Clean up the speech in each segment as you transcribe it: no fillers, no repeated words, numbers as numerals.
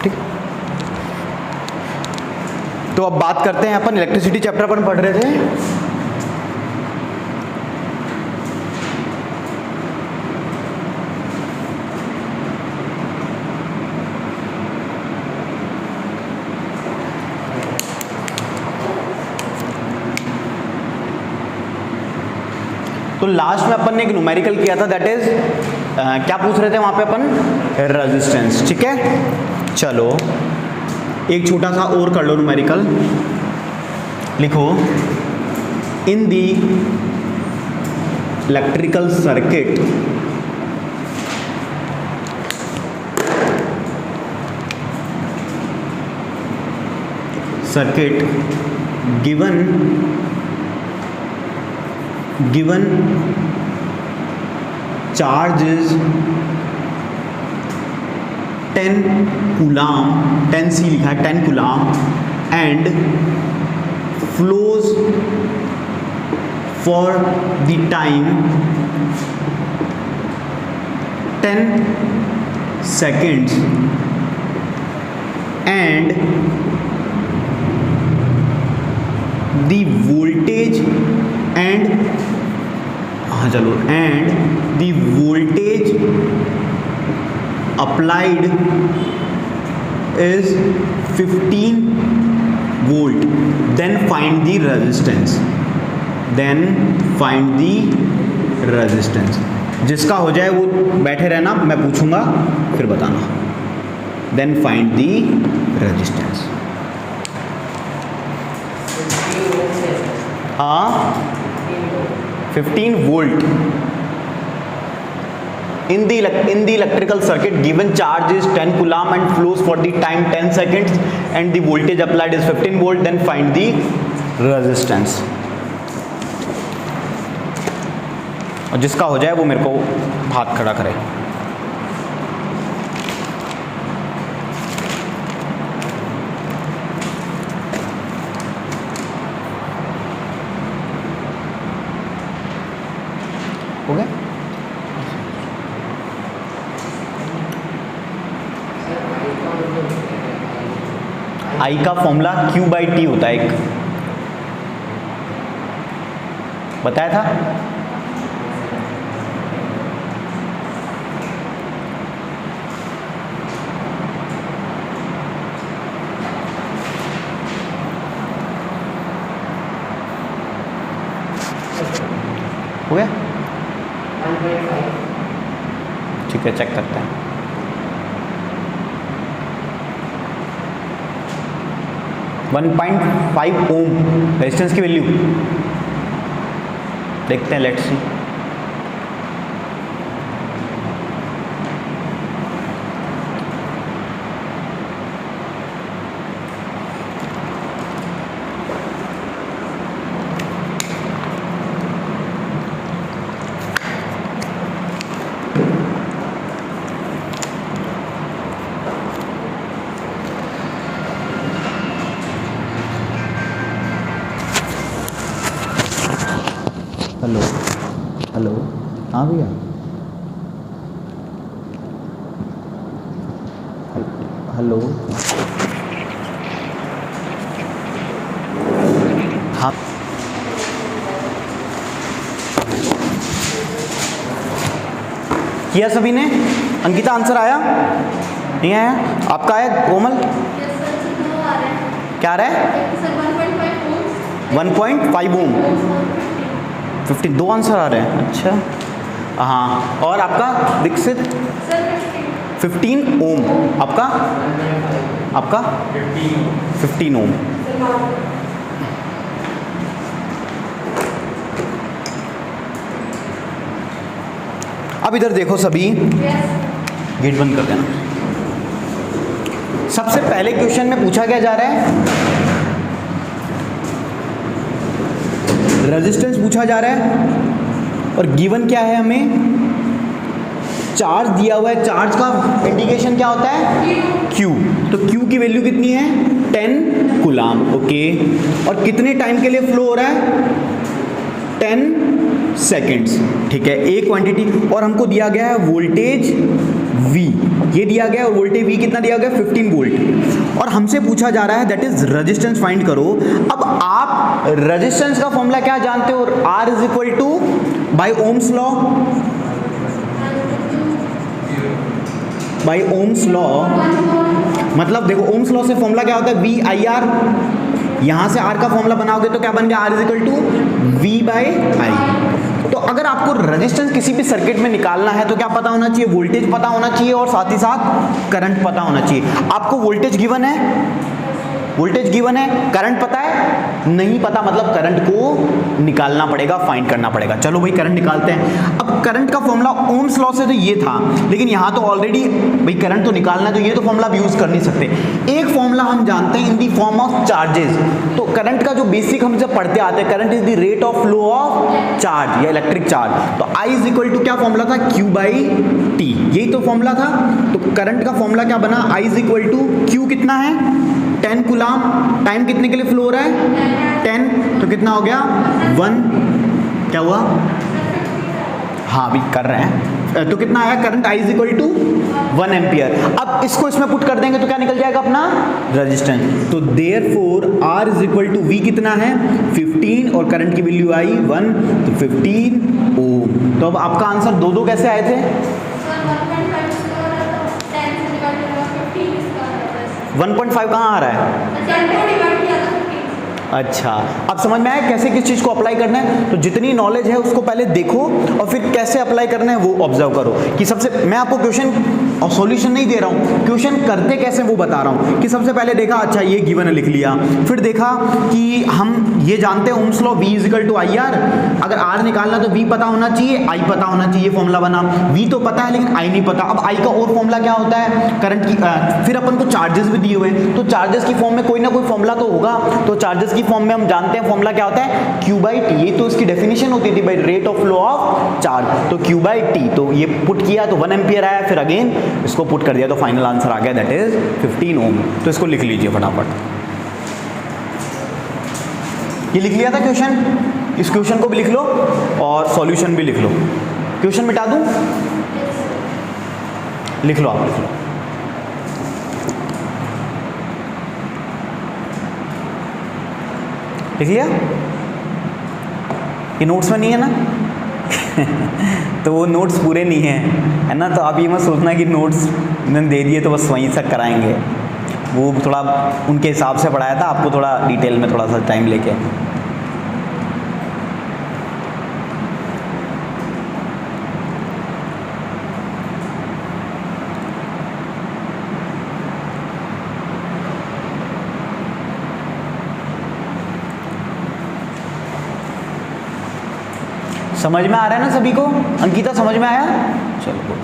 ठीक। तो अब बात करते हैं, अपन इलेक्ट्रिसिटी चैप्टर अपन पढ़ रहे थे। तो लास्ट में अपन ने एक न्यूमेरिकल किया था, दैट इज क्या पूछ रहे थे वहां पे अपन, रेजिस्टेंस। ठीक है, चलो एक छोटा सा और कर लो न्यूमेरिकल। लिखो, in the electrical circuit given charge is 10 coulomb, 10C लिखा है, 10 coulomb, and flows for the time 10 seconds and the voltage and the voltage applied is 15 volt, then find the resistance, जिसका हो जाए वो बैठे रहना, मैं पूछूंगा फिर बताना। then find the resistance। हाँ, 15 volt in the electrical circuit, given charge is 10 coulomb and flows for the time 10 seconds and the voltage applied is 15 volt, then find the resistance। और जिसका हो जाए वो मेरे को हाथ खड़ा करे। हो गया? आई का फॉर्मूला Q/T होता है, एक बताया था। हो गया? ठीक है, चेक करते हैं। वन 1.5 ओम रेजिस्टेंस की वैल्यू देखते हैं, लेट्स सी। हेलो, हाँ भैया, हेलो, हाँ, किया सभी ने? अंकिता आंसर आया? नहीं आया? आपका आया कोमल? क्या आ रहा है? 1.5 ओम, 15, 2 आंसर आ रहे हैं। अच्छा, हाँ, और आपका दीक्षित 15 ओम, आपका 15 ओम। अब इधर देखो सभी, गेट बंद कर देना। सबसे पहले क्वेश्चन में पूछा क्या जा रहा है? रेजिस्टेंस पूछा जा रहा है, और गिवन क्या है हमें? चार्ज दिया हुआ है। चार्ज का इंडिकेशन क्या होता है? Q। तो Q की वैल्यू कितनी है? 10 कूलाम। ओके, और कितने टाइम के लिए फ्लो हो रहा है? 10 सेकेंड्स। ठीक है, एक क्वांटिटी, और हमको दिया गया है वोल्टेज V। ये दिया गया और वोल्टेज V कितना दिया गया 15 वोल्ट, और हमसे पूछा जा रहा है दैट इज रेजिस्टेंस फाइंड करो। अब आप रेजिस्टेंस का फॉर्मूला क्या जानते हो? R is equal to by Ohm's law, by Ohm's law मतलब देखो ओम्स लॉ से फॉर्मूला क्या होता है V/IR, यहां से R का फॉर्मूला बनाओगे तो क्या बन गया R is equal to V/I। तो अगर आपको रेजिस्टेंस किसी भी सर्किट में निकालना है तो क्या पता होना चाहिए? वोल्टेज पता होना चाहिए और साथ ही साथ करंट पता होना चाहिए। आपको वोल्टेज गिवन है, वोल्टेज गिवन है, करंट पता है नहीं पता, मतलब करंट को निकालना पड़ेगा, फाइंड करना पड़ेगा। चलो भाई करंट निकालते हैं। अब करंट का फॉर्मूला ओम्स लॉ से तो ये था, लेकिन यहाँ तो ऑलरेडी भाई करंट तो निकालना है तो ये तो फॉर्मूला आप यूज कर नहीं सकते। एक फॉर्मूला हम जानते हैं इन दी फॉर्म ऑफ चार्जेस। तो करंट का जो बेसिक हम जब पढ़ते आते हैं, current is the rate of flow of charge या इलेक्ट्रिक चार्ज। तो I इज इक्वल टू क्या फॉर्मूला था? Q/T, यही तो फॉर्मूला था। तो करंट का फॉर्मूला क्या बना? I is equal to Q कितना है 10 कूलाम, टाइम कितने के लिए फ्लो हो रहा है 10, तो कितना हो गया 1, क्या हुआ? हाँ अभी कर रहे हैं, तो कितना आया current I is equal to 1 ampere. अब इसको इसमें पुट कर देंगे तो क्या निकल जाएगा अपना रेजिस्टेंस। तो therefore R is equal to V कितना है 15 और करंट की वैल्यू आई 1, तो 15 ओम। तो अब आपका आंसर दो कैसे आए थे? 1.5 कहाँ आ रहा है? अच्छा, अब समझ में आया कैसे किस चीज़ को अप्लाई करना है। तो जितनी नॉलेज है उसको पहले देखो और फिर कैसे अप्लाई करना है वो ऑब्जर्व करो। कि सबसे मैं आपको क्वेश्चन और सॉल्यूशन नहीं दे रहा हूँ, क्वेश्चन करते कैसे वो बता रहा हूँ। कि सबसे पहले देखा अच्छा ये गिवन है लिख लिया, फिर देखा कि हम ये जानते हैं Ohm's law V is equal to IR, अगर R निकालना तो V पता होना चाहिए, I पता होना चाहिए, फॉर्मूला बना। V तो पता है लेकिन I नहीं पता। अब I का और फॉर्मूला क्या होता है? करंट की। फिर अपन को चार्जेस भी दिए हुए हैं, तो चार्जेस की फॉर्म में कोई ना कोई फॉर्मूला तो होगा। तो चार्जेस की फॉर्म में हम जानते हैं फॉर्मूला क्या होता है Q/T, ये तो इसकी डेफिनेशन होती थी भाई rate of flow of charge. तो Q/T, तो ये पुट किया तो 1 एम्पियर आया, फिर अगेन इसको पुट कर दिया तो फाइनल आंसर आ गया दैट इज 15 ओम। तो इसको लिख लीजिए फटाफट। ये लिख लिया था क्वेश्चन, इस क्वेश्चन को भी लिख लो और सॉल्यूशन भी लिख लो। क्वेश्चन मिटा दूं? लिख लो आप, लिख लो। लिख लिया? ये नोट्स में नहीं है ना? तो वो नोट्स पूरे नहीं है ना, तो आप ये मत सोचना कि नोट्स मैंने दे दिए तो बस वहीं तक कराएंगे। वो थोड़ा उनके हिसाब से पढ़ाया था, आपको थोड़ा डिटेल में थोड़ा सा टाइम लेके। समझ में आ रहा है ना सभी को? अंकिता समझ में आया? चलो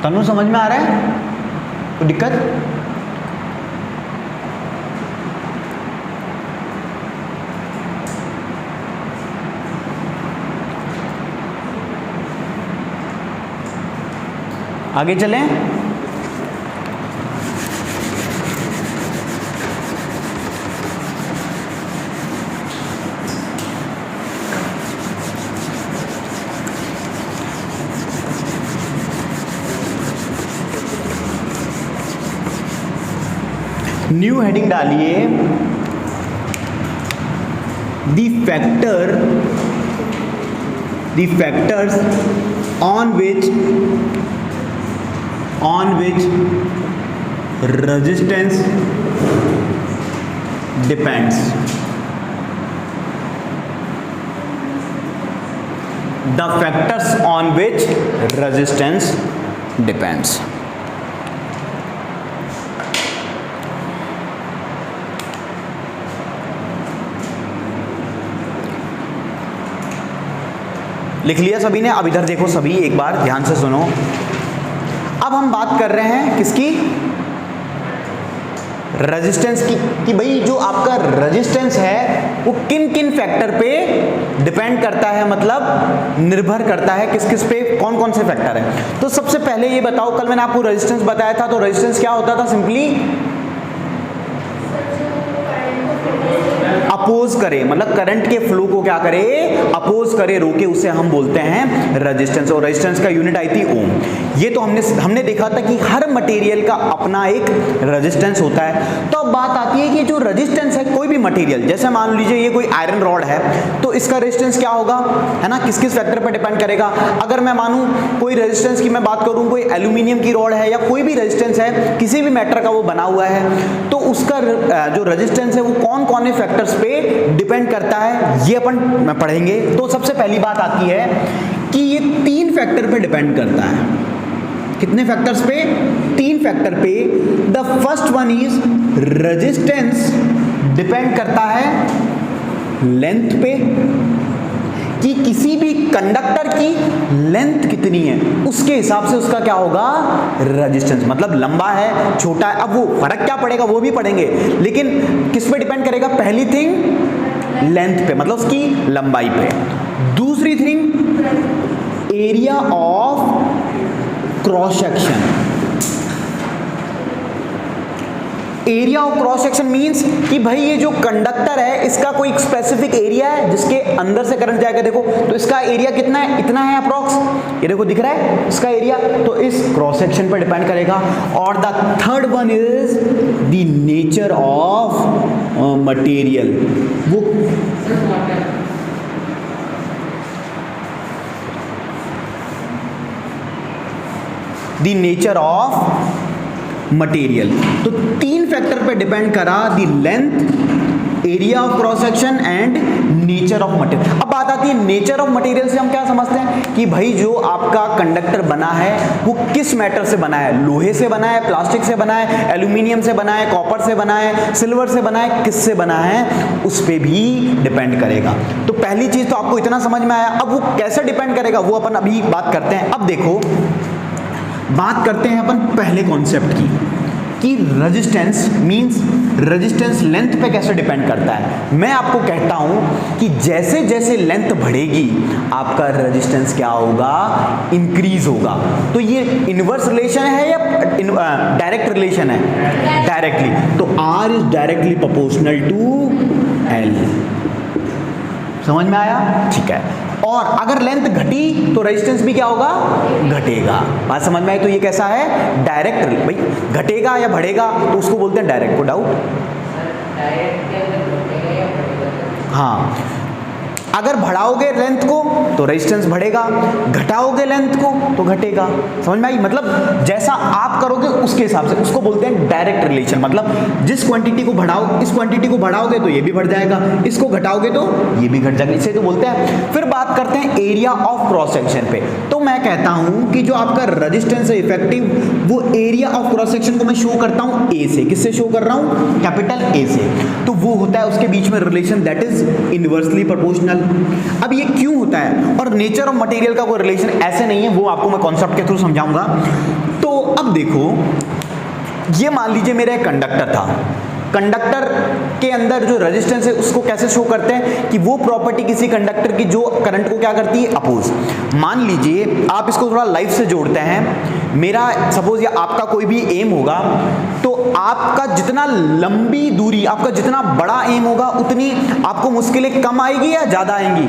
तनु समझ में आ रहा है? कोई दिक्कत? आगे चलें। न्यू हेडिंग डालिए, the factors on which resistance depends. The factors on which resistance depends. लिख लिया सभी ने? अब इधर देखो सभी, एक बार ध्यान से सुनो। अब हम बात कर रहे हैं किसकी? रेजिस्टेंस कि भाई जो आपका रेजिस्टेंस है वो किन किन फैक्टर पे डिपेंड करता है, मतलब निर्भर करता है किस किस पे, कौन कौन से फैक्टर है। तो सबसे पहले ये बताओ, कल मैंने आपको रेजिस्टेंस बताया था, तो रेजिस्टेंस क्या होता था? सिंपली अपोज करे, मतलब करंट के फ्लो को क्या करे? अपोज करे, रोके, उसे हम बोलते हैं रेजिस्टेंस। और रेजिस्टेंस का यूनिट आई थी ओम। ये तो हमने देखा था कि हर मटेरियल का अपना एक रेजिस्टेंस होता है। तो अब बात आती है कि जो रेजिस्टेंस है कोई भी मटेरियल, जैसे मान लीजिए ये कोई आयरन रॉड है, तो इसका रेजिस्टेंस क्या होगा, है ना, किस किस फैक्टर पर डिपेंड करेगा। अगर मैं मानूं कोई रेजिस्टेंस की मैं बात करूं, कोई एल्यूमिनियम की रॉड है या कोई भी रेजिस्टेंस है, किसी भी मैटर का वो बना हुआ है, तो उसका जो रेजिस्टेंस है वो कौन कौन से फैक्टर्स पे डिपेंड करता है, ये अपन पढ़ेंगे। तो सबसे पहली बात आती है कि ये 3 फैक्टर पे डिपेंड करता है। कितने फैक्टर्स पे? 3 फैक्टर पे। The first one is resistance depend करता है लेंथ पे, कि किसी भी कंडक्टर की लेंथ कितनी है उसके हिसाब से उसका क्या होगा? रेजिस्टेंस। मतलब लंबा है, छोटा है, अब वो फर्क क्या पड़ेगा वो भी पढ़ेंगे, लेकिन किस पे डिपेंड करेगा? पहली थिंग लेंथ पे, मतलब उसकी लंबाई पे। दूसरी thing area of cross section. Area of cross section means कि भाई ये जो कंडक्टर है इसका कोई स्पेसिफिक एरिया है जिसके अंदर से करंट जाएगा। देखो तो इसका एरिया कितना है? इतना है अप्रॉक्स, ये देखो दिख रहा है इसका एरिया, तो इस क्रॉस सेक्शन पर डिपेंड करेगा। और the third one is the nature of material. वो द नेचर ऑफ मटेरियल। तो 3 फैक्टर पे डिपेंड करा, the length, area of cross section and nature of material. अब बात आती है नेचर ऑफ मटेरियल से हम क्या समझते हैं कि भाई जो आपका कंडक्टर बना है वो किस मैटर से बना है? लोहे से बना है, प्लास्टिक से बना है, एल्यूमिनियम से बना है, कॉपर से बना है, सिल्वर से बना है, किससे बना है उस पे भी डिपेंड करेगा। तो पहली चीज तो आपको इतना समझ में आया। अब वो कैसे डिपेंड करेगा वो अपन अभी बात करते हैं। अब देखो बात करते हैं अपन पहले कॉन्सेप्ट की कि रेजिस्टेंस मींस रेजिस्टेंस लेंथ पे कैसे डिपेंड करता है। मैं आपको कहता हूं कि जैसे जैसे लेंथ बढ़ेगी आपका रेजिस्टेंस क्या होगा? इंक्रीज होगा। तो ये इनवर्स रिलेशन है या डायरेक्ट रिलेशन है? डायरेक्टली। तो R is directly proportional to L। समझ में आया? ठीक है। और अगर लेंथ घटी तो रेजिस्टेंस भी क्या होगा? घटेगा। बात समझ में आई? तो ये कैसा है? डायरेक्ट। भाई घटेगा या बढ़ेगा तो उसको बोलते हैं डायरेक्ट। को डाउट? हाँ, अगर बढ़ाओगे लेंथ को तो रेजिस्टेंस बढ़ेगा, घटाओगे लेंथ को तो घटेगा। समझ में आई? मतलब जैसा आप करोगे उसके हिसाब से, उसको बोलते हैं डायरेक्ट रिलेशन। मतलब जिस क्वांटिटी को बढ़ाओ, इस क्वांटिटी को बढ़ाओगे तो ये भी बढ़ जाएगा, इसको घटाओगे तो ये भी घट जाएगा, इसे तो बोलते हैं। फिर बात करते हैं एरिया ऑफ क्रॉस सेक्शन पे। तो मैं कहता हूं कि जो आपका रेजिस्टेंस है इफेक्टिव, वो एरिया ऑफ क्रॉस सेक्शन को मैं शो करता हूं ए से। किससे शो कर रहा हूं? कैपिटल ए से। तो वो होता है उसके बीच में relation, that is inversely proportional. अब ये क्यों होता है? और नेचर ऑफ मटेरियल का कोई रिलेशन ऐसे नहीं है, वो आपको मैं कॉन्सेप्ट के थ्रू समझाऊंगा। तो अब देखो, ये मान लीजिए मेरा एक कंडक्टर था। कंडक्टर के अंदर जो रेजिस्टेंस है उसको कैसे शो करते हैं कि वो प्रॉपर्टी किसी कंडक्टर की जो करंट को क्या करती है? अपोज। मान लीजिए आप इसको थोड़ा लाइफ से जोड़ते हैं। मेरा सपोज या आपका कोई भी एम होगा, तो आपका जितना लंबी दूरी, आपका जितना बड़ा एम होगा उतनी आपको मुश्किलें कम आएगी या ज्यादा आएंगी?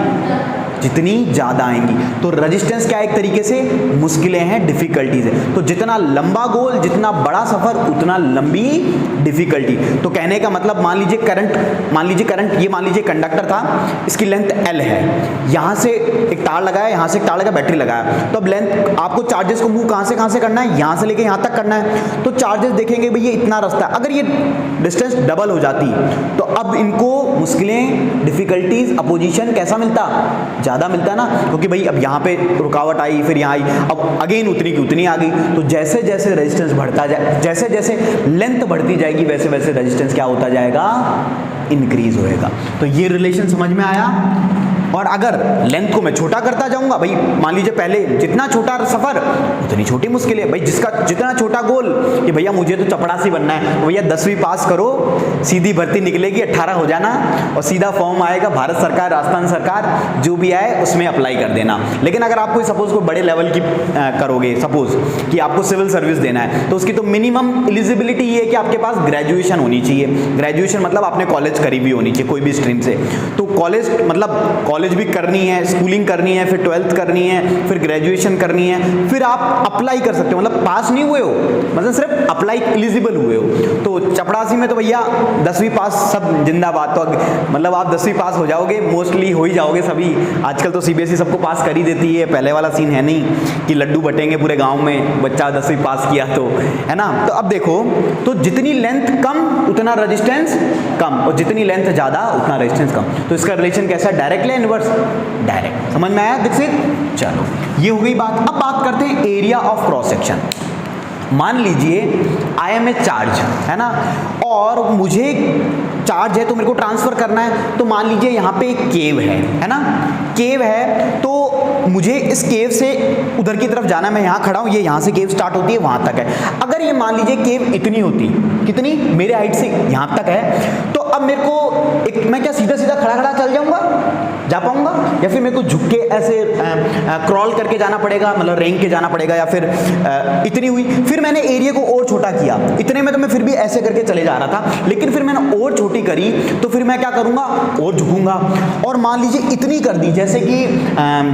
जितनी ज्यादा आएंगी। तो रेजिस्टेंस क्या एक तरीके से मुश्किलें हैं, डिफिकल्टीज है। तो जितना लंबा गोल, जितना बड़ा सफर, उतना लंबी डिफिकल्टी। तो कहने का मतलब मान लीजिए करंट, ये मान लीजिए कंडक्टर था, इसकी लेंथ L है, यहां से एक तार लगाया, यहां से एक तार लगा, बैटरी लगाया। तो अब लेंथ आपको चार्जेस को मूव कहां से करना है? यहां से लेके यहां तक करना है। तो चार्जेस देखेंगे भैया इतना रास्ता, अगर ये डिस्टेंस डबल हो जाती तो अब इनको मुश्किलें, डिफिकल्टीज, अपोजिशन कैसा मिलता? ज्यादा मिलता ना, क्योंकि भाई अब यहाँ पे रुकावट आई, फिर यहाँ आई, अब अगेन उतनी की उतनी आ गई। तो जैसे जैसे रेजिस्टेंस बढ़ता जाए, जैसे जैसे लेंथ बढ़ती जाएगी, वैसे वैसे रेजिस्टेंस क्या होता जाएगा? इंक्रीज होएगा। तो ये रिलेशन समझ में आया? और अगर लेंथ को मैं छोटा करता जाऊंगा, भाई मान लीजिए पहले जितना छोटा सफर उतनी छोटी मुश्किलें, भाई जिसका जितना छोटा गोल कि भैया मुझे तो चपड़ासी बनना है, तो भैया 10वीं पास करो, सीधी भर्ती निकलेगी, 18 हो जाना और सीधा फॉर्म आएगा, भारत सरकार, राजस्थान सरकार जो भी आए उसमें अप्लाई कर देना। लेकिन अगर आप कोई सपोज कोई बड़े लेवल की करोगे, सपोज कि आपको सिविल सर्विस देना है, तो उसकी तो मिनिमम एलिजिबिलिटी ये है कि आपके पास ग्रेजुएशन होनी चाहिए। ग्रेजुएशन मतलब आपने कॉलेज करी भी होनी चाहिए कोई भी स्ट्रीम से। तो कॉलेज मतलब कॉलेज भी करनी है, स्कूलिंग करनी है, फिर 12th करनी है, फिर ग्रेजुएशन करनी है, फिर आप अप्लाई कर सकते हो। मतलब पास नहीं हुए हो, मतलब सिर्फ अप्लाई एलिजिबल हुए हो। तो चपड़ासी में तो भैया 10वीं पास सब जिंदाबाद। तो मतलब आप 10वीं पास हो जाओगे, मोस्टली हो ही जाओगे सभी। आजकल तो CBSE सबको पास कर ही देती है, पहले वाला सीन है नहीं कि लड्डू बटेंगे पूरे गांव में बच्चा 10वीं पास किया तो, है ना। तो अब देखो, तो जितनी लेंथ कम उतना रेजिस्टेंस कम, और जितनी लेंथ ज्यादा उतना रेजिस्टेंस कम। तो इसका रिलेशन कैसा है, डायरेक्ट या इनवर्स? डायरेक्ट। समझ में आया दीक्षित? चलो ये हो गई बात। अब बात करते हैं एरिया ऑफ क्रॉस सेक्शन। मान लीजिए आई एम ए चार्ज, है ना, और मुझे चार्ज है तो मेरे को ट्रांसफर करना है। तो मान लीजिए यहाँ पे एक केव है ना, केव है, तो मुझे इस केव से उधर की तरफ जाना है। मैं यहाँ खड़ा हूँ, ये यहाँ से केव स्टार्ट होती है, वहाँ तक है। अगर ये मान लीजिए केव इतनी होती, कितनी, मेरे हाइट से यहाँ तक है, तो अब मेरे को मैं क्या सीधा सीधा खड़ा खड़ा चल जाऊँगा, जा पाऊँगा, या फिर मेरे को झुक के ऐसे क्रॉल करके जाना पड़ेगा, मतलब रेंग के जाना पड़ेगा, या फिर इतनी हुई। फिर मैंने एरिया को और छोटा किया, इतने में तो मैं फिर भी ऐसे करके चले जा रहा था, लेकिन फिर मैंने और छोटी करी, तो फिर मैं क्या करूँगा, और झुकूंगा। और मान लीजिए इतनी कर दी, जैसे कि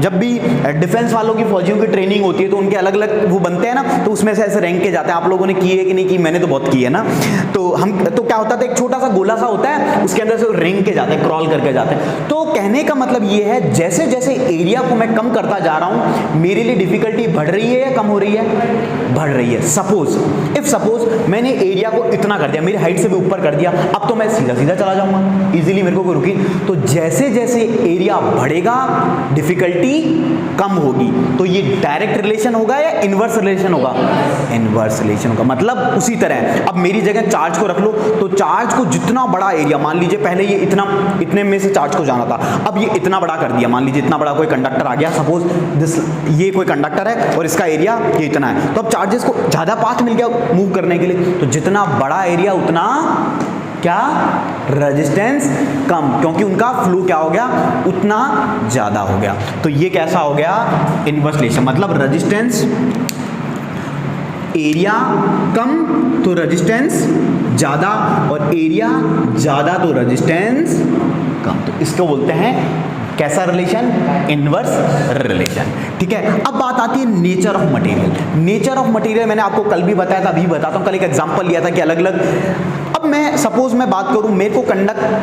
जब भी डिफेंस वालों की, फौजियों की ट्रेनिंग होती है तो उनके अलग अलग वो बनते हैं ना, तो उसमें से ऐसे रैंक के जाते हैं। आप लोगों ने की है कि नहीं की? मैंने तो बहुत की है ना। तो क्या होता था, एक छोटा सा गोला सा होता है, उसके अंदर से रैंक के जाते हैं, क्रॉल करके जाते हैं। तो कहने का मतलब ये है, जैसे जैसे एरिया को मैं कम करता जा रहा हूं, मेरे लिए डिफिकल्टी बढ़ रही है या कम हो रही है? बढ़ रही है। सपोज मैंने एरिया को इतना कर दिया, मेरी हाइट से भी ऊपर कर दिया, अब तो मैं सीधा सीधा चला जाऊंगा इजीली, मेरे को कोई रुकी। तो जैसे जैसे एरिया बढ़ेगा डिफिकल्टी कम होगी। तो ये डायरेक्ट रिलेशन होगा या इनवर्स रिलेशन होगा? इनवर्स रिलेशन होगा। मतलब उसी तरह अब मेरी जगह चार्ज को रख लो, तो चार्ज को जितना बड़ा एरिया, मान लीजिए पहले ये इतने में से चार्ज को जाना था, अब ये इतना बड़ा कर दिया। मान लीजिए इतना बड़ा कोई कंडक्टर आ गया, सपोज ये कोई कंडक्टर है और इसका एरिया ये इतना है, तो अब चार्जेस को ज्यादा पाथ मिल गया मूव करने के लिए। तो जितना बड़ा एरिया उतना क्या, रेजिस्टेंस कम, क्योंकि उनका फ्लो क्या हो गया, उतना ज्यादा हो गया। तो ये कैसा हो गया, इनवर्स रिलेशन। मतलब रेजिस्टेंस, एरिया कम तो रेजिस्टेंस ज्यादा, और एरिया ज्यादा तो रेजिस्टेंस कम। तो इसको बोलते हैं कैसा रिलेशन, इनवर्स रिलेशन। ठीक है। अब बात आती है nature of material. Nature of material मैंने आपको कल भी बताया था, अभी बताता हूं। कल एक एग्जांपल लिया था कि अलग अलग, अब मैं सपोज मैं बात करूं, मेरे को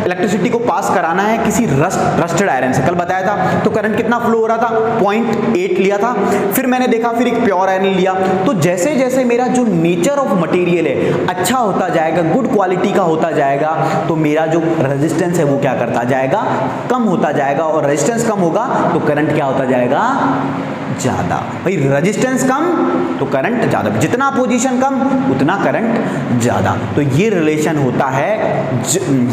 इलेक्ट्रिसिटी को पास कराना है किसी रस्टेड आयरन से। कल बताया था, तो करंट कितना फ्लो हो रहा था, 0.8 लिया था। फिर मैंने देखा, फिर एक प्योर आयरन लिया। तो जैसे जैसे मेरा जो नेचर ऑफ मटेरियल है अच्छा होता जाएगा, गुड क्वालिटी का होता जाएगा, तो मेरा जो रेजिस्टेंस है वो क्या करता जाएगा, कम होता जाएगा। और रेजिस्टेंस कम होगा तो करंट क्या होता जाएगा, ज्यादा। भाई रेजिस्टेंस कम तो करंट ज्यादा, जितना पोजीशन कम उतना करंट ज्यादा। तो ये रिलेशन होता है,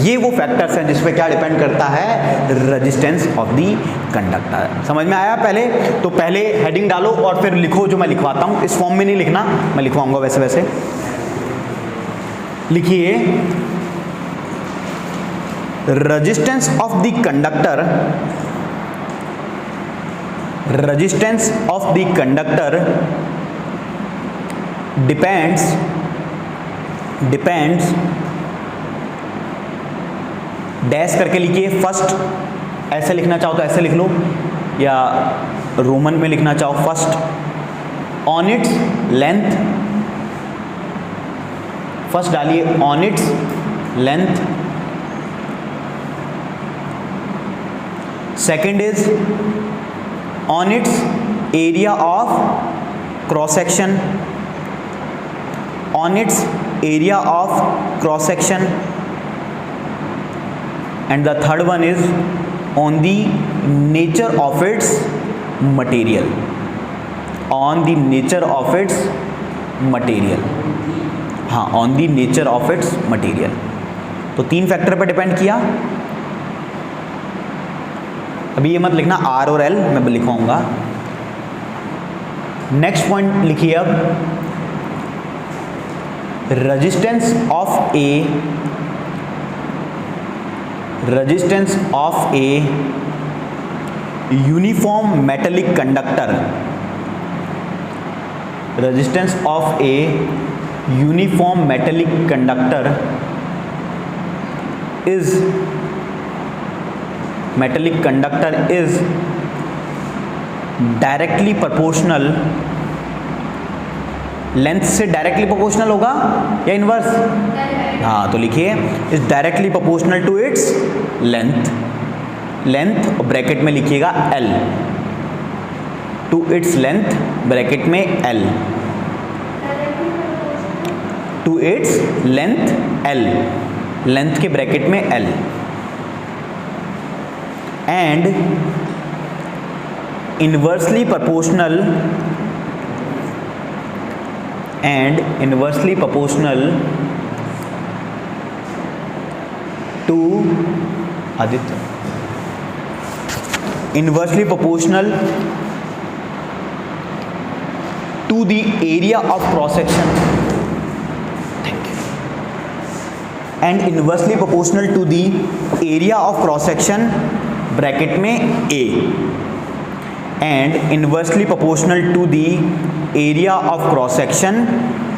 ये वो फैक्टर्स हैं जिसपे क्या डिपेंड करता है, रेजिस्टेंस ऑफ दी कंडक्टर। समझ में आया? पहले तो पहले हेडिंग डालो और फिर लिखो जो मैं लिखवाता हूं। इस फॉर्म में नहीं लिखना, मैं लिखवाऊंगा वैसे वैसे। लिखिए, resistance of the conductor, resistance of the conductor depends dash करके लिखिए। फर्स्ट, ऐसे लिखना चाहो तो ऐसे लिख लो, या रोमन में लिखना चाहो first on its length, first डालिए on its length. Second is on its area of cross section, on its area of cross section, and the third one is on the nature of its material, on the nature of its material। हाँ, on the nature of its material। तो तीन factor पर depend किया। अभी ये मत लिखना are और एल, मैं लिखवाऊंगा। नेक्स्ट पॉइंट लिखिए अब, resistance of a uniform metallic conductor, resistance of a uniform metallic conductor is directly proportional, length से डायरेक्टली प्रोपोर्शनल होगा या इनवर्स? हाँ, तो लिखिए is directly proportional to its length और ब्रैकेट में लिखिएगा L, to its length bracket में L, to its length L, length के ब्रैकेट में L, and inversely proportional to Aditya, inversely proportional to the area of cross section, and inversely proportional to the area of cross section bracket में A, and inversely proportional to the area of cross section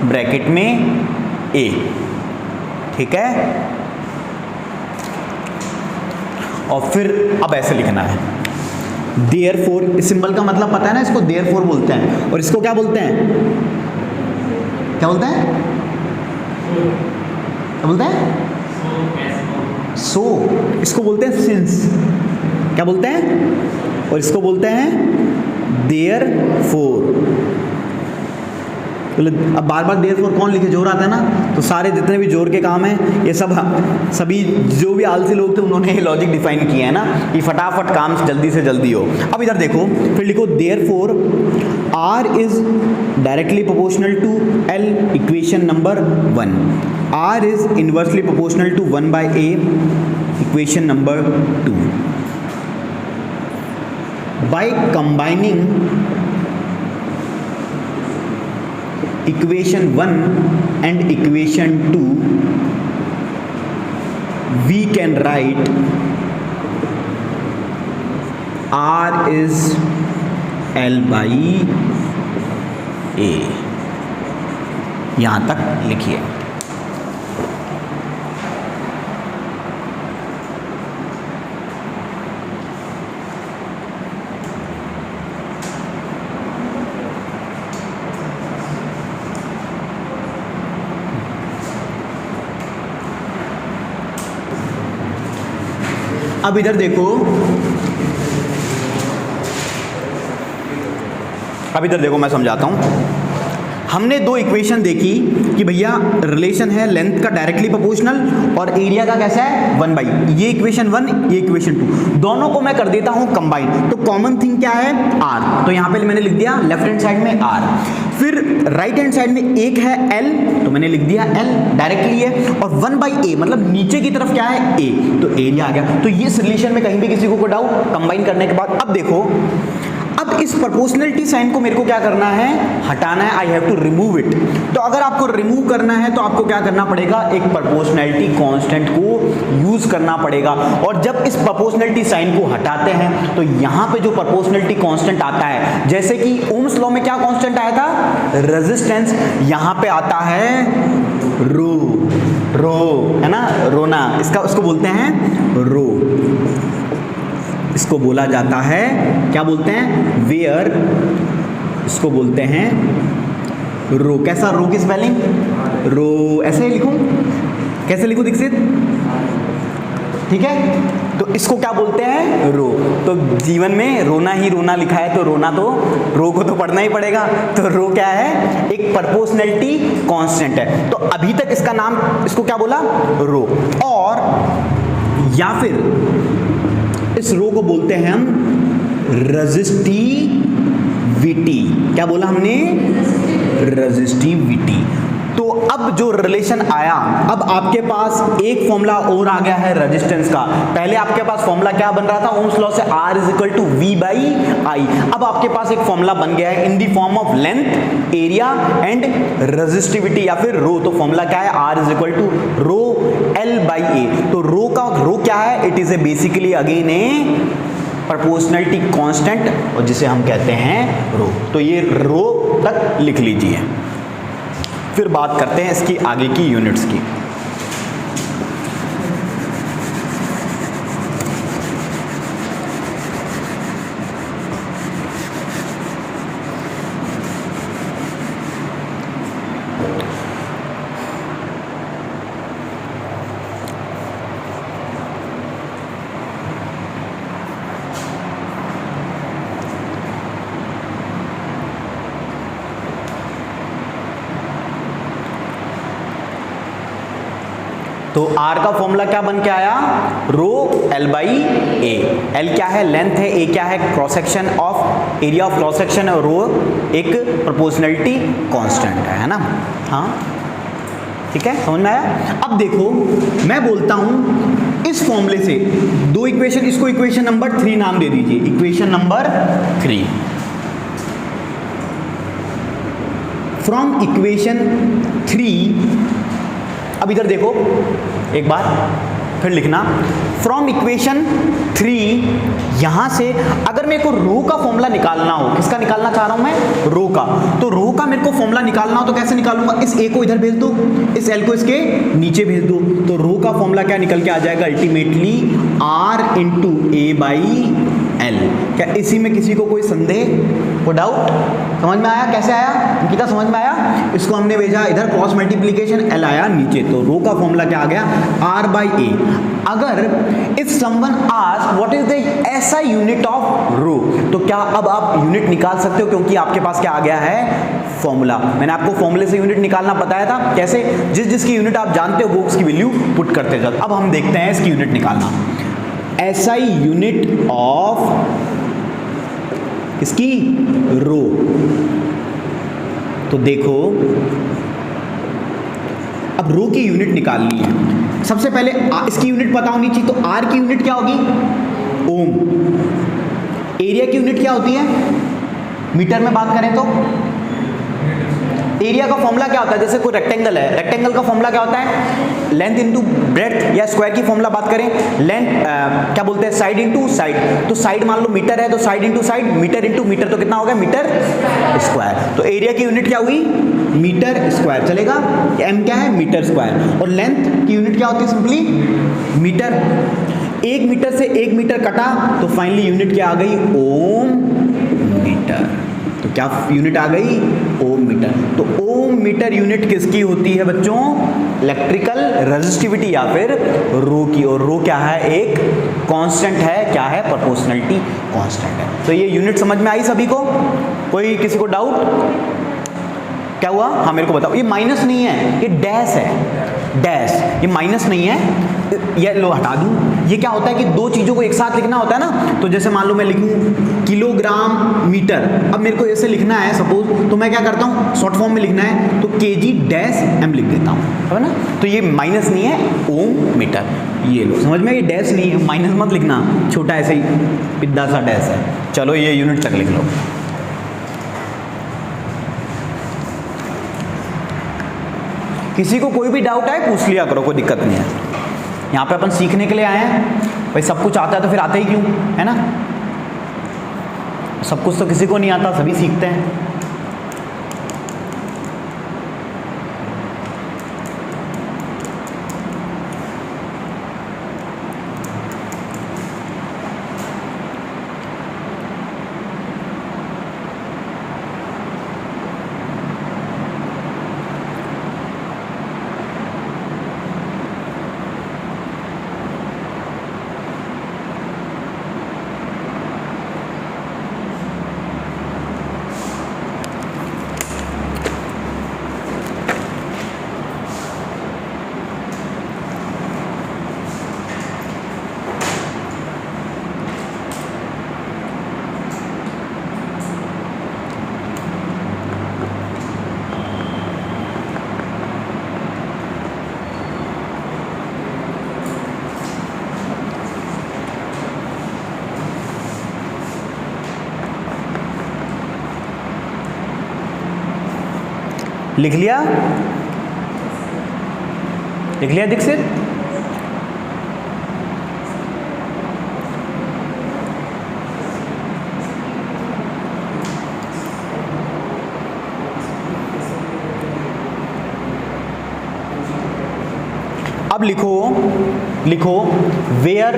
bracket में A। ठीक है, और फिर अब ऐसे लिखना है, देयरफॉर, इस सिंबल का मतलब पता है ना, इसको देयरफॉर बोलते हैं, और इसको क्या बोलते हैं? क्या बोलते हैं? क्या बोलते हैं? सो, इसको बोलते हैं सिंस। क्या बोलते हैं? और इसको बोलते हैं देयरफॉर। अब बार बार देयरफॉर कौन लिखे? जोर आता है ना, तो सारे जितने भी जोर के काम हैं ये सभी जो भी आलसी लोग थे उन्होंने ये लॉजिक डिफाइन किया है ना, कि फटाफट काम जल्दी से जल्दी हो। अब इधर देखो, फिर लिखो therefore R is directly proportional to L, equation number 1। R is inversely proportional to 1/A, equation number 2। By combining equation 1 and equation 2 we can write R is L by A। यहां तक लिखिए। अब इधर देखो, मैं समझाता हूं। हमने दो इक्वेशन देखी कि भैया रिलेशन है लेंथ का डायरेक्टली प्रोपोर्शनल और एरिया का कैसा है 1/, ये इक्वेशन 1, ये इक्वेशन 2, दोनों को मैं कर देता हूं कंबाइन। तो कॉमन थिंग क्या है? R। तो यहां पे मैंने लिख दिया लेफ्ट हैंड साइड में R, फिर राइट हैंड साइड में एक है L, तो मैंने लिख दिया L डायरेक्टली है, और 1/A मतलब नीचे की तरफ क्या है? A, तो एरिया आ गया। तो ये रिलेशन में कहीं भी किसी को डाउट, कंबाइन करने के बाद अब देखो, अब इस प्रोपोर्शनलिटी साइन को मेरे को क्या करना है? हटाना है। I have to remove it. तो अगर आपको रिमूव करना है तो आपको क्या करना पड़ेगा? एक प्रोपोर्शनलिटी कांस्टेंट को यूज करना पड़ेगा। और जब इस प्रोपोर्शनलिटी साइन को हटाते हैं तो यहां पे जो प्रोपोर्शनलिटी कांस्टेंट आता है, जैसे कि ओम्स लॉ में क्या कांस्टेंट आया था? रेजिस्टेंस। यहां पे आता है रो, है ना, रोना, उसको बोलते हैं रो। इसको बोला जाता है, क्या बोलते हैं? वेयर। इसको बोलते हैं रो। कैसा? रो की स्पेलिंग रो, ऐसे ही लिखूं? कैसे लिखूं दीक्षित? ठीक है, तो इसको क्या बोलते हैं? रो। तो जीवन में रोना ही रोना लिखा है, तो रोना तो रो को तो पढ़ना ही पड़ेगा। तो रो क्या है? एक प्रोपोर्शनलिटी कांस्टेंट है। तो अभी तक इसका नाम, इसको क्या बोला? रो। और या फिर इस रो को बोलते हैं हम रेजिस्टिविटी। क्या बोला हमने? रेजिस्टिविटी। तो अब जो रिलेशन आया, अब आपके पास एक फॉर्मूला और आ गया है रेजिस्टेंस का। पहले आपके पास फॉर्मूला क्या बन रहा था ओम्स लॉ से, R is equal to V by I. अब आपके पास एक फॉर्मूला बन गया है in the form of length, area and resistivity या फिर रो। तो फॉर्मूला क्या है, R is equal to rho L by A। तो रो का रो क्या है, it is a basically again a proportionality constant और जिसे हम कहते हैं रो। तो ये रो तक लिख लीजिए, फिर बात करते हैं इसकी आगे की यूनिट्स की। तो R का फॉर्मूला क्या बन के आया, रो L बाई ए। L क्या है, लेंथ है, A क्या है, cross section of area of cross section, और रो एक प्रोपोर्शनलिटी कांस्टेंट है ना। हाँ ठीक है, समझ में आया। अब देखो मैं बोलता हूं इस फॉर्मूले से दो इक्वेशन, इसको इक्वेशन नंबर 3 नाम दे दीजिए, इक्वेशन नंबर 3। फ्रॉम इक्वेशन 3, अब इधर देखो एक बार फिर लिखना, फ्रॉम इक्वेशन 3 यहां से अगर मेरे को रो का फॉर्मूला निकालना हो, किसका निकालना चाह रहा हूं मैं, रो का। तो रो का मेरे को फॉर्मूला निकालना हो तो कैसे निकालूंगा, इस ए को इधर भेज दो, इस एल को इसके नीचे भेज दो, तो रो का फॉर्मूला क्या निकल के आ जाएगा, ultimately R into A by L. क्या इसी में किसी को कोई संदेह, को डाउट, समझ में आया कैसे आया अंकिता, समझ में आया। इसको हमने भेजा इधर, क्रॉस मल्टीप्लीकेशन एल आया नीचे, तो रो का फॉर्मूला क्या आ गया, R बाई ए। अगर if someone ask what is the ऐसा यूनिट ऑफ रो, तो क्या अब आप यूनिट निकाल सकते हो, क्योंकि आपके पास क्या आ गया है फॉर्मूला। मैंने आपको फॉर्मूले से यूनिट निकालना बताया था कैसे, जिस जिसकी यूनिट आप जानते हो वो उसकी वैल्यू पुट करते जाओ। अब हम देखते हैं इसकी यूनिट निकालना। SI यूनिट ऑफ इसकी रो, तो देखो अब रो की यूनिट निकालनी है। सबसे पहले इसकी यूनिट पता होनी चाहिए, तो R की यूनिट क्या होगी, ओम। एरिया की यूनिट क्या होती है, मीटर में बात करें तो एरिया का फॉर्मूला क्या होता है, जैसे कोई रेक्टेंगल है, रेक्टेंगल का फॉर्मूला क्या होता है, लेंथ इनटू ब्रेड्थ, या स्क्वायर की फॉर्मूला बात करें लेंथ क्या बोलते हैं, साइड इनटू साइड। तो साइड मान लो मीटर है, तो side into side, metre into metre, तो कितना हो गया, मीटर स्क्वायर। तो एरिया की यूनिट क्या हुई, मीटर स्क्वायर, चलेगा। एम क्या है, मीटर स्क्वायर। और लेंथ की यूनिट क्या होती है, सिंपली मीटर। 1 मीटर से 1 मीटर कटा तो फाइनली यूनिट क्या आ गई, ओम मीटर। तो क्या यूनिट आ गई, ओम मीटर। तो ओम मीटर यूनिट किसकी होती है बच्चों, इलेक्ट्रिकल रेजिस्टिविटी या फिर रो की। और रो क्या है, एक कांस्टेंट है, क्या है, प्रोपोर्शनलिटी कांस्टेंट है। तो ये यूनिट समझ में आई सभी को, कोई किसी को डाउट, क्या हुआ, हाँ मेरे को बताओ। ये माइनस नहीं है, ये डैश है, डैश, ये माइनस नहीं है, ये लो हटा दूं। ये क्या होता है कि दो चीज़ों को एक साथ लिखना होता है ना, तो जैसे मान लो मैं लिखूं किलोग्राम मीटर, अब मेरे को ऐसे लिखना है सपोज, तो मैं क्या करता हूँ, शॉर्ट फॉर्म में लिखना है तो kg डैश m लिख देता हूँ, है ना। तो ये माइनस नहीं है, ओम मीटर, ये लो समझ में, ये डैश नहीं है, माइनस मत लिखना, छोटा ऐसे ही पिद्दा सा डैश है। चलो ये यूनिट तक लिख लो। किसी को कोई भी डाउट है पूछ लिया करो, कोई दिक्कत नहीं है। यहाँ पे अपन सीखने के लिए आए हैं भाई, सब कुछ आता है तो फिर आते ही क्यों, है ना। सब कुछ तो किसी को नहीं आता, सभी सीखते हैं। लिख लिया दीक्षित? अब लिखो वेयर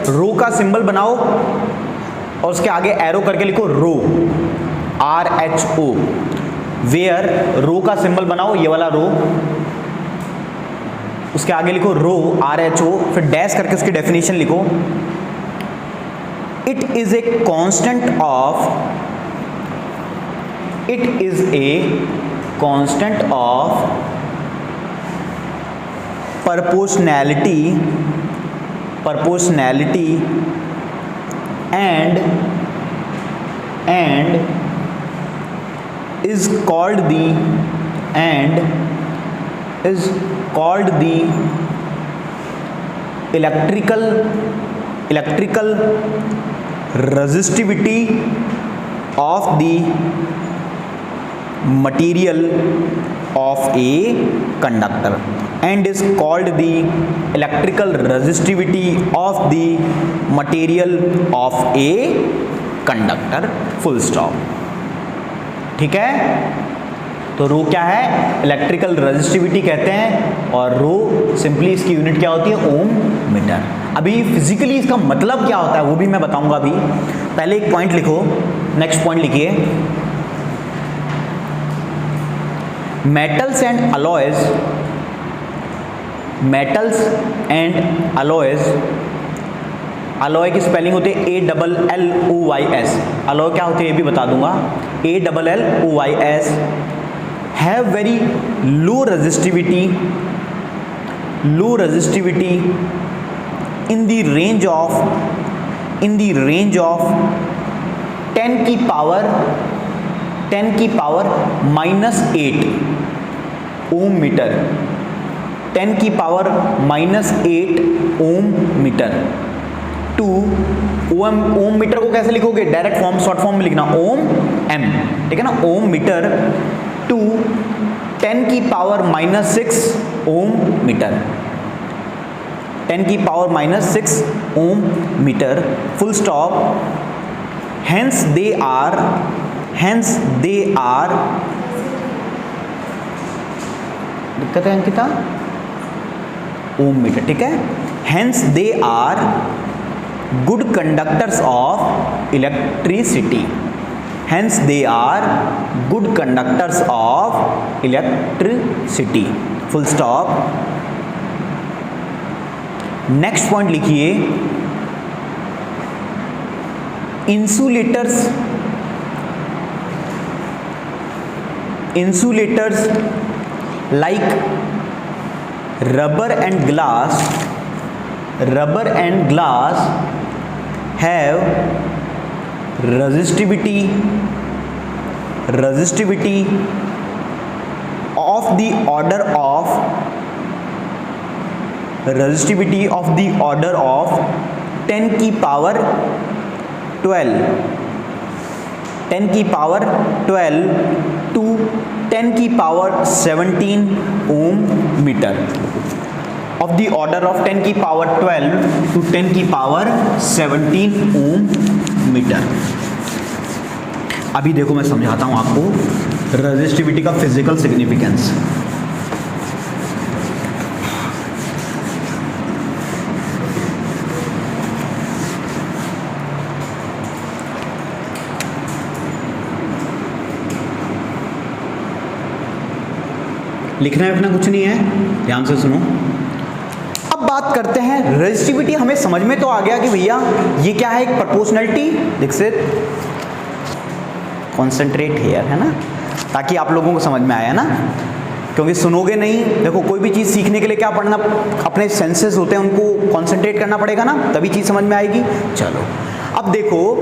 रो का सिंबल बनाओ और उसके आगे एरो करके लिखो रो, RHO। वेयर रो का सिंबल बनाओ, ये वाला रो, उसके आगे लिखो रो, RHO, फिर डैश करके उसकी डेफिनेशन लिखो। It is a constant of proportionality and is called the electrical resistivity of the material of a conductor, and is called the electrical resistivity of the material of a conductor, full stop। ठीक है, तो रो क्या है? Electrical resistivity कहते हैं, और रो simply इसकी unit क्या होती है? ओम मीटर। अभी फिजिकली इसका मतलब क्या होता है वो भी मैं बताऊंगा। अभी पहले एक पॉइंट लिखो, नेक्स्ट पॉइंट लिखिए, मेटल्स एंड अलॉयज, अलॉय की स्पेलिंग होती है ALLOYS। अलॉय क्या होती है ये भी बता दूंगा, ALLOYS, have very low resistivity in the range of 10 की पावर -8 ओम मीटर, 10 की power -8 ohm metre to ohm metre को कैसे लिखोगे? डायरेक्ट फॉर्म, शॉर्ट फॉर्म में लिखना, ओम एम, ठीक है ना, ओम मीटर टू 10 की पावर -6 ओम मीटर, 10 की power -6 ohm metre, full stop. Hence they are दिक्कत है अंकिता? ओम मीटर, ठीक है। Hence they are good conductors of electricity, hence they are good conductors of electricity, full stop। Next point लिखिए, insulators like rubber and glass have resistivity of the order of 10 की power 12 to 10 की power 17 ohm metre, of the order of 10 की power 12 to 10 की power 17 ohm metre. अभी देखो मैं समझाता हूं आपको रेजिस्टिविटी का फिजिकल सिग्निफिकेंस। लिखना है अपना कुछ नहीं है, ध्यान से सुनो। अब बात करते हैं रेजिस्टिविटी। हमें समझ में तो आ गया कि भैया ये क्या है, एक प्रोपोर्शनलिटी। दीक्षित कॉन्सेंट्रेट हेयर, है ना, ताकि आप लोगों को समझ में आया ना, क्योंकि सुनोगे नहीं। देखो कोई भी चीज़ सीखने के लिए क्या पढ़ना, अपने सेंसेस होते हैं उनको कॉन्सेंट्रेट करना पड़ेगा ना, तभी चीज़ समझ में आएगी। चलो अब देखो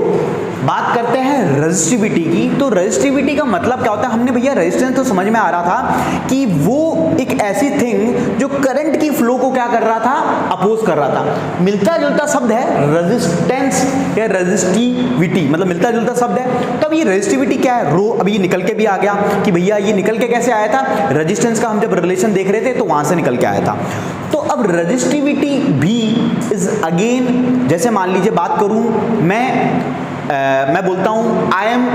बात करते हैं रेजिस्टिविटी की। तो रेजिस्टिविटी का मतलब क्या होता है? हमने भैया रेजिस्टेंस तो समझ में आ रहा था कि वो एक ऐसी थिंग जो करंट की फ्लो को क्या कर रहा था, अपोज कर रहा था। मिलता जुलता शब्द है रेजिस्टेंस या रेजिस्टिविटी, मतलब मिलता जुलता शब्द है। तब ये रेजिस्टिविटी क्या है, रो अभी ये निकल के भी आ गया कि भैया ये निकल के कैसे आया था, रेजिस्टेंस का हम जब रिलेशन देख रहे थे तो वहां से निकल के आया था। तो अब रेजिस्टिविटी भी इज अगेन, जैसे मान लीजिए बात करूं मैं बोलता हूं आई एम,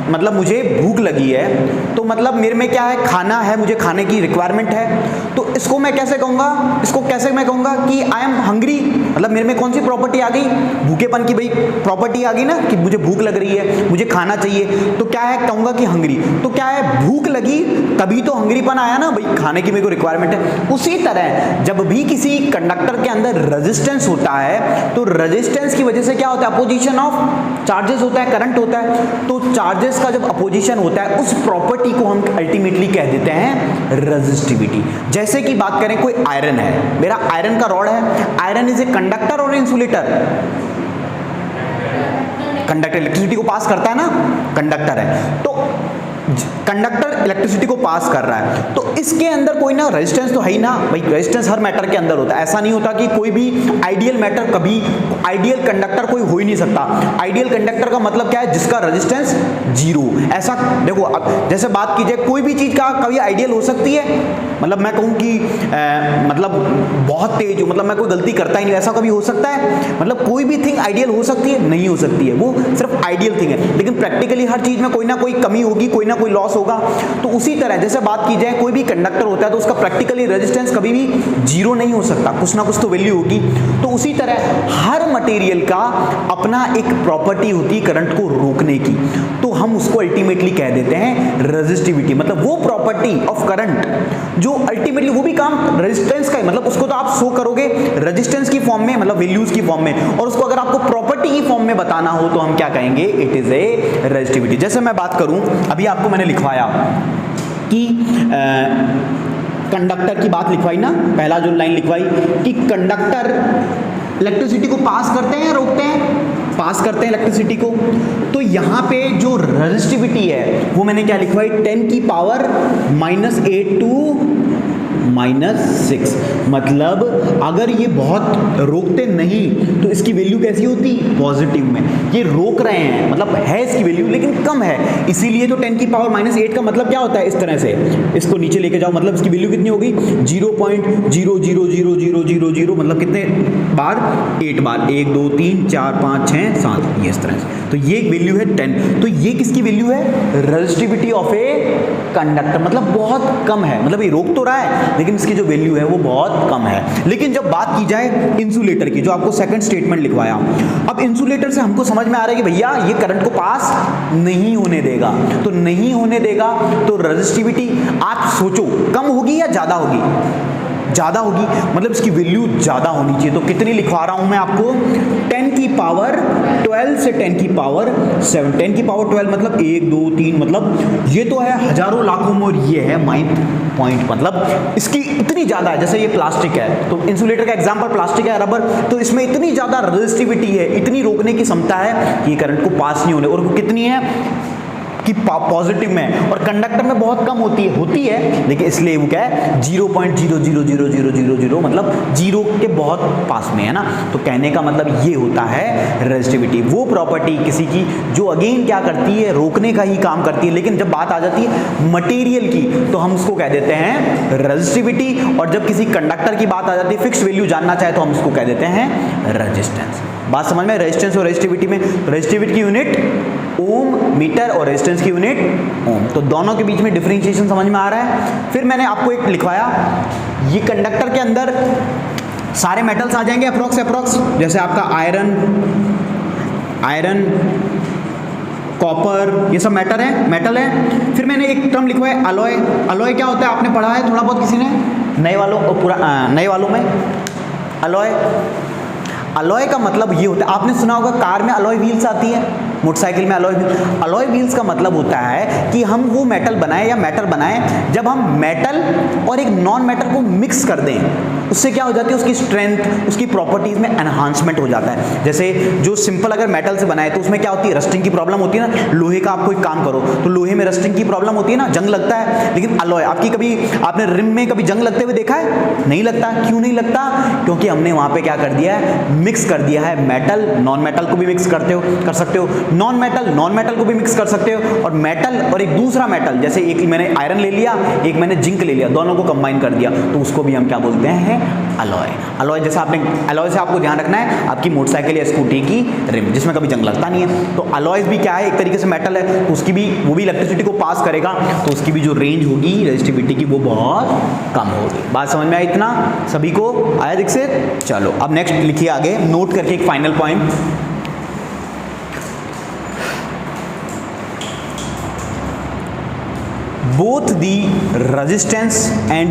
मतलब मुझे भूख लगी है, तो मतलब मेरे में क्या है, खाना है, मुझे खाने की रिक्वायरमेंट है। तो इसको मैं कैसे कहूँगा, इसको कैसे मैं कहूँगा कि आई एम हंग्री, मतलब मेरे में कौन सी प्रॉपर्टी आ गई, भूखेपन की भाई प्रॉपर्टी आ गई ना, कि मुझे भूख लग रही है, मुझे खाना चाहिए, तो क्या है, कहूँगा कि हंग्री। तो क्या है, भूख लगी तभी तो हंग्रीपन आया ना भाई, खाने की मेरे को रिक्वायरमेंट है। उसी तरह जब भी किसी कंडक्टर के अंदर रेजिस्टेंस होता है, तो रेजिस्टेंस की वजह से क्या होता है, अपोजिशन ऑफ चार्जेस होता है, करंट होता है। तो चार्जेस का जब अपोजिशन होता है, उस प्रॉपर्टी को हम अल्टीमेटली कह देते हैं रेजिस्टिविटी। जैसे कि बात करें, कोई आयरन है, मेरा आयरन का रॉड है, आयरन इज ए कंडक्टर और इंसुलेटर, कंडक्टर इलेक्ट्रिसिटी को पास करता है ना, कंडक्टर है, तो कंडक्टर इलेक्ट्रिसिटी को पास कर रहा है, तो इसके अंदर कोई ना रेजिस्टेंस तो है ही ना भाई, रेजिस्टेंस हर मैटर के अंदर होता है। ऐसा नहीं होता कि कोई भी आइडियल मैटर, कभी आइडियल कंडक्टर कोई हो ही नहीं सकता। आइडियल कंडक्टर का मतलब क्या है, जिसका रेजिस्टेंस जीरो। ऐसा देखो, अब जैसे बात की जाए, कोई भी चीज का कभी आइडियल हो सकती है, मतलब मैं कहूँ कि मतलब बहुत तेज हो, मतलब मैं कोई गलती करता ही नहीं, ऐसा कभी हो सकता है? मतलब कोई भी थिंग आइडियल हो सकती है? नहीं हो सकती है, वो सिर्फ आइडियल थिंग है। लेकिन प्रैक्टिकली हर चीज में कोई ना कोई कमी होगी, कोई ना कोई लॉस होगा। तो उसी तरह जैसे बात की जाए, कोई भी कंडक्टर होता है तो उसका प्रैक्टिकली रेजिस्टेंस कभी भी जीरो नहीं हो सकता, कुछ ना कुछ तो वैल्यू होगी। तो उसी तरह हर मटेरियल का अपना एक प्रॉपर्टी होती है करंट को रोकने की, तो हम उसको अल्टीमेटली कह देते हैं रेजिस्टिविटी। मतलब वो प्रॉपर्टी ऑफ करंट जो अल्टीमेटली वो भी काम रेजिस्टेंस का है, मतलब उसको तो आप शो करोगे रेजिस्टेंस की फॉर्म में, मतलब वैल्यूज की फॉर्म में, और उसको अगर आपको प्रॉपर्टी की फॉर्म में बताना हो तो हम क्या कहेंगे, इट इज ए रेजिस्टिविटी। जैसे मैं बात करूं, अभी आपको मैंने लिखवाया कि कंडक्टर की बात लिखवाई ना, पहला जो लाइन लिखवाई कि कंडक्टर इलेक्ट्रिसिटी को पास करते हैं या रोकते हैं, पास करते हैं इलेक्ट्रिसिटी को। तो यहाँ पे जो रेजिस्टिविटी है वो मैंने क्या लिखवाई, 10 की पावर -8 टू -6। मतलब अगर ये बहुत रोकते नहीं तो इसकी वैल्यू कैसी होती, पॉजिटिव में। ये रोक रहे हैं, मतलब है इसकी वैल्यू लेकिन कम है, इसीलिए तो 10 की पावर -8 का मतलब क्या होता है, इस तरह से इसको नीचे लेके जाओ, मतलब इसकी वैल्यू कितनी होगी, 0.00000, मतलब कितने बार, 8 बार, 1 2 3 4 5 6 7, ये इस तरह से। तो ये वैल्यू है 10। तो ये किसकी वैल्यू है, रेजिस्टिविटी ऑफ ए कंडक्टर, मतलब बहुत कम है, मतलब ये रोक तो रहा है लेकिन इसकी जो वैल्यू है वो बहुत कम है। लेकिन जब बात की जाए इंसुलेटर की, जो आपको सेकंड स्टेटमेंट लिखवाया, अब इंसुलेटर से हमको समझ में आ रहा है कि भैया ये करंट को पास नहीं होने देगा। तो नहीं होने देगा तो रेजिस्टिविटी आप सोचो कम होगी या ज्यादा होगी, ज्यादा होगी, मतलब इसकी वैल्यू ज्यादा होनी चाहिए। तो कितनी लिखवा रहा हूं मैं आपको, 10 की पावर 12 से 10 की पावर 7, 10 की पावर 12 मतलब 1 2 3, मतलब ये तो है हजारों लाखों में, और ये है पॉइंट, मतलब इसकी इतनी ज्यादा है। जैसे ये प्लास्टिक है, तो इंसुलेटर का एग्जांपल प्लास्टिक है, रबर, तो इसमें इतनी ज्यादा रेजिस्टिविटी है, इतनी रोकने की क्षमता है कि करंट को पास नहीं होने, और वो कितनी है कि पॉजिटिव में, और कंडक्टर में बहुत कम होती है लेकिन इसलिए वो क्या है, 0.00000, मतलब जीरो के बहुत पास में है ना। तो कहने का मतलब ये होता है रेजिस्टिविटी, वो प्रॉपर्टी किसी की जो अगेन क्या करती है, रोकने का ही काम करती है। लेकिन जब बात आ जाती है मटेरियल की तो हम उसको कह देते हैं रेजिस्टिविटी, और जब किसी कंडक्टर की बात आ जाती है, फिक्स वैल्यू जानना चाहे तो हम उसको कह देते हैं रेजिस्टेंस। बात समझ में, रेजिस्टेंस और रेजिस्टिविटी में, रेजिस्टिविटी की यूनिट ओम मीटर और रेजिस्टेंस की यूनिट ओम, तो दोनों के बीच में डिफरेंशिएशन समझ में आ रहा है। फिर मैंने आपको एक लिखवाया, ये कंडक्टर के अंदर सारे मेटल्स आ जाएंगे अप्रॉक्स, जैसे आपका आयरन कॉपर, ये सब मेटल है। फिर मैंने एक टर्म लिखवाया अलॉय। अलॉय क्या होता है, आपने पढ़ा है थोड़ा बहुत किसी ने, नए वालों में अलॉय का मतलब ये होता है, आपने सुना होगा कार में अलॉय व्हील्स आती है, मोटरसाइकिल में अलॉय व्हील्स का मतलब होता है कि हम वो मेटल बनाएं या मैटर बनाएं, जब हम मेटल और एक नॉन मैटर को मिक्स कर दें उससे क्या हो जाती है, उसकी स्ट्रेंथ, उसकी प्रॉपर्टीज में एनहांसमेंट हो जाता है। जैसे जो सिंपल अगर मेटल से बनाए तो उसमें क्या होती है, रस्टिंग की प्रॉब्लम होती है ना। लोहे का आप कोई काम करो तो लोहे में रस्टिंग की प्रॉब्लम होती है ना, जंग लगता है। लेकिन अलॉय आपकी कभी आपने रिम में कभी जंग लगते हुए देखा है? नहीं लगता। क्यों नहीं लगता? क्योंकि हमने वहां पे क्या कर दिया है, मिक्स कर दिया है मेटल, नॉन मेटल को भी मिक्स कर सकते हो, नॉन मेटल को भी मिक्स कर सकते हो, और मेटल और एक दूसरा मेटल, जैसे एक मैंने आयरन ले लिया, एक मैंने जिंक ले लिया, दोनों को कंबाइन कर दिया, तो उसको भी हम क्या बोलते हैं, अलॉय। अलॉय जैसे आपने अलॉय से आपको ध्यान रखना है आपकी मोटरसाइकिल या स्कूटी की रिम, जिसमें कभी जंग लगता नहीं है। तो अलॉयज भी क्या है, एक तरीके से मेटल है, तो उसकी भी वो भी इलेक्ट्रिसिटी को पास करेगा, तो उसकी भी जो रेंज होगी रेजिस्टिविटी की वो बहुत कम होगी। बात समझ में आई? इतना सभी को आया दीक्षित? चलो अब नेक्स्ट लिखिए आगे, नोट करके एक final point. both the resistance and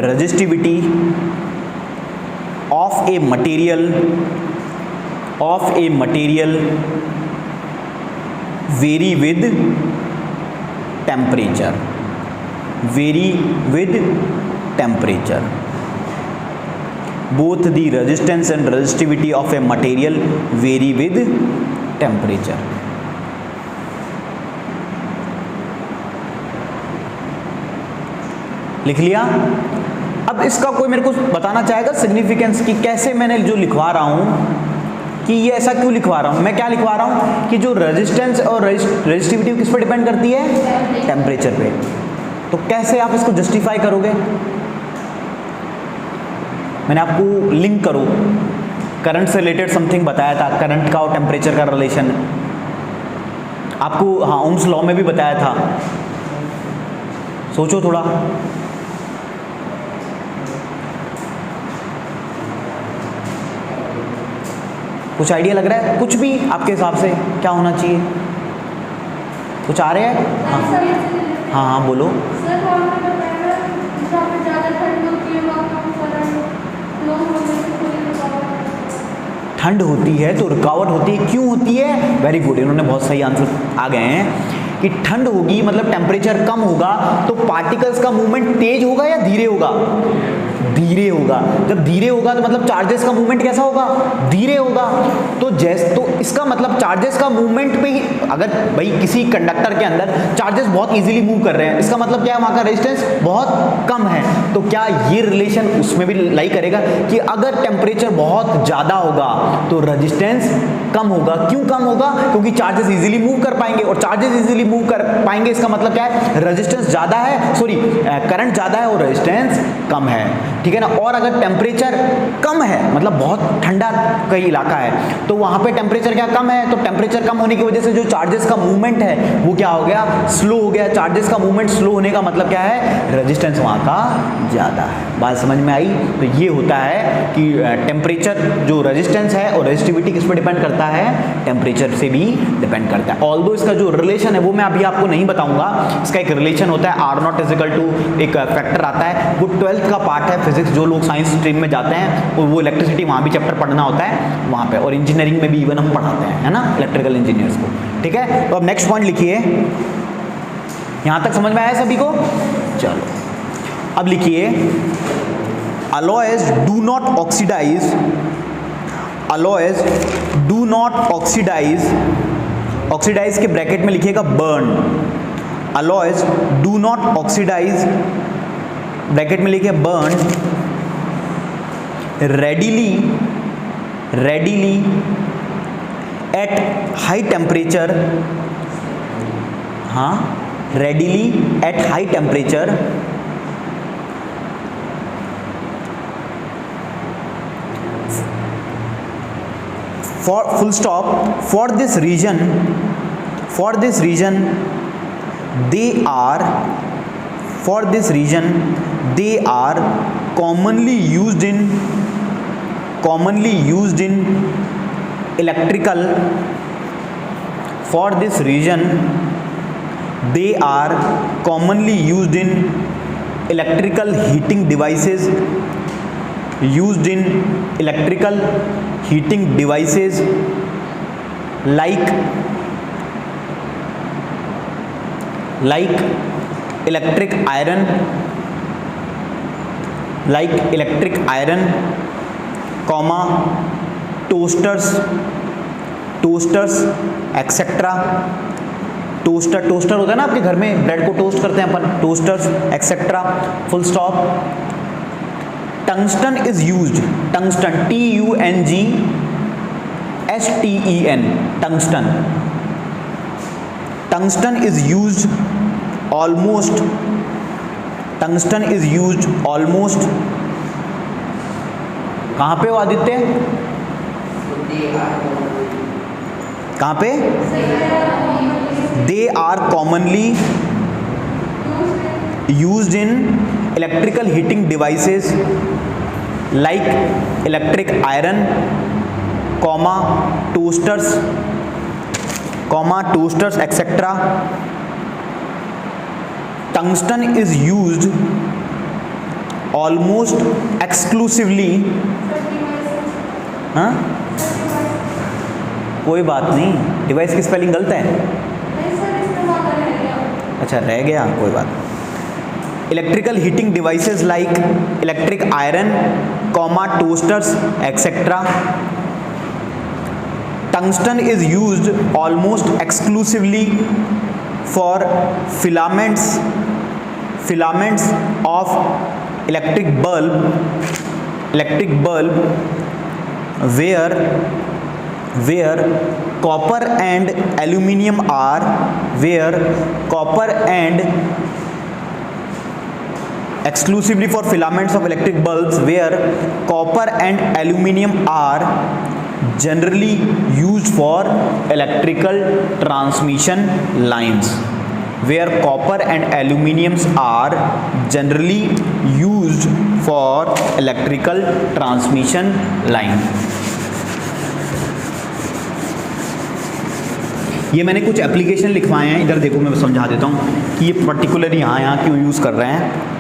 resistivity of a material vary with temperature, both the resistance and resistivity of a material vary with temperature। लिख लिया? अब इसका कोई मेरे को बताना चाहेगा सिग्निफिकेंस की, कैसे मैंने जो लिखवा रहा हूं कि ये ऐसा क्यों लिखवा रहा हूं, मैं क्या लिखवा रहा हूं कि जो रेजिस्टेंस और रेजिस्टिविटी किस पर डिपेंड करती है, टेम्परेचर पे। तो कैसे आप इसको जस्टिफाई करोगे? मैंने आपको लिंक करो, करंट से रिलेटेड समथिंग बताया था, करंट का और टेम्परेचर का रिलेशन आपको, हाँ, ओम्स लॉ में भी बताया था। सोचो थोड़ा, कुछ आइडिया लग रहा है? कुछ भी आपके हिसाब से क्या होना चाहिए? कुछ आ रहे हैं? हाँ हाँ बोलो। ठंड होती है तो रुकावट होती है, क्यों होती है? वेरी गुड, इन्होंने बहुत सही आंसर आ गए हैं कि ठंड होगी मतलब टेम्परेचर कम होगा तो पार्टिकल्स का मूवमेंट तेज होगा या धीरे होगा? धीरे होगा। जब धीरे होगा तो मतलब चार्जेस का मूवमेंट कैसा होगा? धीरे होगा। तो इसका मतलब चार्जेस का मूवमेंट पे ही, अगर भाई किसी कंडक्टर के अंदर चार्जेस बहुत इजीली मूव कर रहे हैं, इसका मतलब क्या है, वहां का रेजिस्टेंस बहुत कम है। तो क्या ये रिलेशन उसमें भी लाई करेगा कि अगर टेम्परेचर बहुत ज्यादा होगा तो रेजिस्टेंस कम होगा? क्यों कम होगा? क्योंकि चार्जेस इजीली मूव कर पाएंगे, और चार्जेस इजीली मूव कर पाएंगे इसका मतलब क्या है, रेजिस्टेंस ज्यादा है, सॉरी करंट ज्यादा है और रेजिस्टेंस कम है, ठीक है ना। और अगर टेम्परेचर कम है मतलब बहुत ठंडा कई इलाका है तो वहां पे टेम्परेचर क्या कम है, तो टेम्परेचर कम होने की वजह से जो चार्जेस का मूवमेंट है वो क्या हो गया, स्लो हो गया। चार्जेस का मूवमेंट स्लो होने का मतलब क्या है, रेजिस्टेंस वहां का ज्यादा है। बात समझ में आई? तो ये होता है कि टेम्परेचर जो रेजिस्टेंस है और रेजिस्टिविटी किस पर डिपेंड करता है, टेम्परेचर से भी डिपेंड करता है। ऑल्दो इसका जो रिलेशन है वो मैं अभी आपको नहीं बताऊंगा, इसका एक रिलेशन होता है R नॉट इजिकल टू एक फैक्टर आता है, वो 12th का पार्ट है फिजिक्स, जो लोग साइंस स्ट्रीम में जाते हैं और वो इलेक्ट्रिसिटी वहाँ भी चैप्टर पढ़ना होता है वहाँ पे, और इंजीनियरिंग में भी इवन हम पढ़ाते हैं, है ना, इलेक्ट्रिकल इंजीनियर्स को, ठीक है। तो अब नेक्स्ट पॉइंट लिखिए, यहाँ तक समझ में आया सभी को? चलो अब लिखिए, alloys do not oxidize, alloys do not oxidize, oxidize के ब्रैकेट में लिखिएगा burn, alloys do not oxidize, ब्रैकेट में लिखिए burn readily at high temperature, हाँ, readily at high temperature for full stop, for this reason they are commonly used in electrical, for this reason they are commonly used in electrical heating devices, like electric iron, comma toasters etcetera. Toaster होता है ना आपके घर में, bread को toast करते हैं अपन, toasters etcetera, full stop. Tungsten is used, tungsten TUNGSTEN, tungsten is used almost कहां पे हो आदित्य, कहां पे? They are commonly used in electrical heating devices like electric iron, comma toasters etcetera. Tungsten is used almost exclusively, हाँ कोई बात नहीं, device की स्पेलिंग गलत है, अच्छा रह गया, कोई बात। Electrical heating devices like electric iron, comma toasters etcetera. Tungsten is used almost exclusively for filaments of electric bulb where copper and aluminium are exclusively for filaments of electric bulbs where copper and aluminium are generally used for electrical transmission lines, where copper and aluminiums are generally used for electrical transmission line। ये मैंने कुछ application लिखवाए हैं, इधर देखो मैं समझा देता हूँ कि ये पर्टिकुलर यहाँ क्यों यूज़ कर रहे हैं।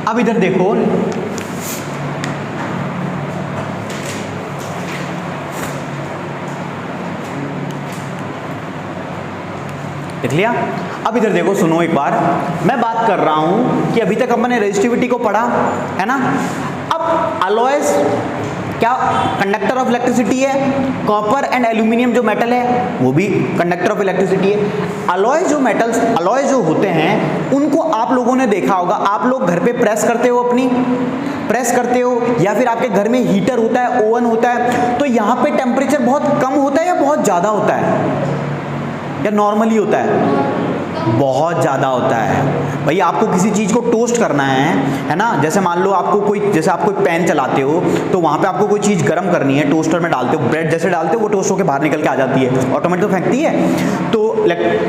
अब इधर देखो, देख लिया। अब इधर देखो, सुनो एक बार, मैं बात कर रहा हूं कि अभी तक अपन ने रेजिस्टिविटी को पढ़ा है ना। अब अलॉयज क्या कंडक्टर ऑफ इलेक्ट्रिसिटी है, कॉपर एंड एल्यूमिनियम जो मेटल है वो भी कंडक्टर ऑफ इलेक्ट्रिसिटी है। अलॉय जो होते हैं उनको आप लोगों ने देखा होगा, आप लोग घर पे प्रेस करते हो या फिर आपके घर में हीटर होता है, ओवन होता है, तो यहाँ पे टेम्परेचर बहुत कम होता है या बहुत ज़्यादा होता है या नॉर्मली होता है? बहुत ज़्यादा होता है। भाई आपको किसी चीज़ को टोस्ट करना है ना, जैसे मान लो आप कोई पैन चलाते हो तो वहाँ पे आपको कोई चीज़ गर्म करनी है, टोस्टर में डालते हो, ब्रेड जैसे डालते हो वो टोस्ट होकर बाहर निकल के आ जाती है, ऑटोमेटिक तो फेंकती है।